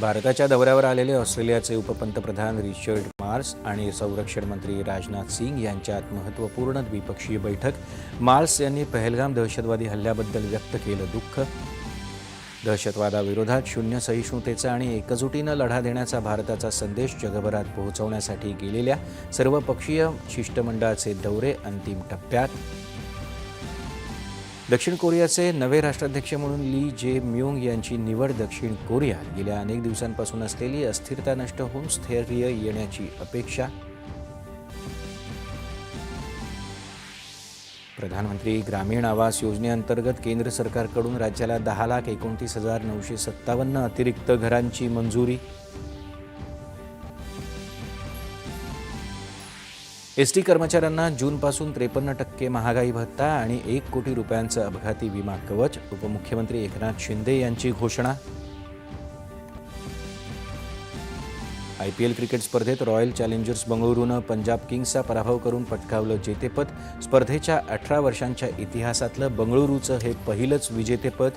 भारताच्या दौऱ्यावर आलेले ऑस्ट्रेलियाचे उपपंतप्रधान रिचर्ड मार्स आणि संरक्षण मंत्री राजनाथ सिंग यांच्यात महत्त्वपूर्ण द्विपक्षीय बैठक। मार्स यांनी पहलगाम दहशतवादी हल्ल्याबद्दल व्यक्त केलं दुःख। दहशतवादाविरोधात शून्य सहिष्णुतेचा आणि एकजुटीनं लढा देण्याचा भारताचा संदेश जगभरात पोहोचवण्यासाठी गेलेल्या सर्वपक्षीय शिष्टमंडळाचे दौरे अंतिम टप्प्यात। दक्षिण कोरियाचे नवे राष्ट्राध्यक्ष म्हणून ली जे म्यूंग यांची निवड। दक्षिण कोरियात गेल्या अनेक दिवसांपासून असलेली अस्थिरता नष्ट होऊन स्थैर्य येण्याची अपेक्षा। प्रधानमंत्री ग्रामीण आवास योजनेअंतर्गत केंद्र सरकारकडून राज्याला 10,29,957 अतिरिक्त घरांची मंजुरी। एसटी कर्मचाऱ्यांना जूनपासून 53% महागाई भत्ता आणि 1 कोटी रुपयांचं अपघाती विमा कवच। उपमुख्यमंत्री एकनाथ शिंदे यांची घोषणा। IPL क्रिकेट स्पर्धेत रॉयल चॅलेंजर्स बंगळुरूनं पंजाब किंग्सचा पराभव करून पटकावलं जेतेपद। स्पर्धेच्या 18 वर्षांच्या इतिहासातलं बंगळुरूचं हे पहिलंच विजेतेपद।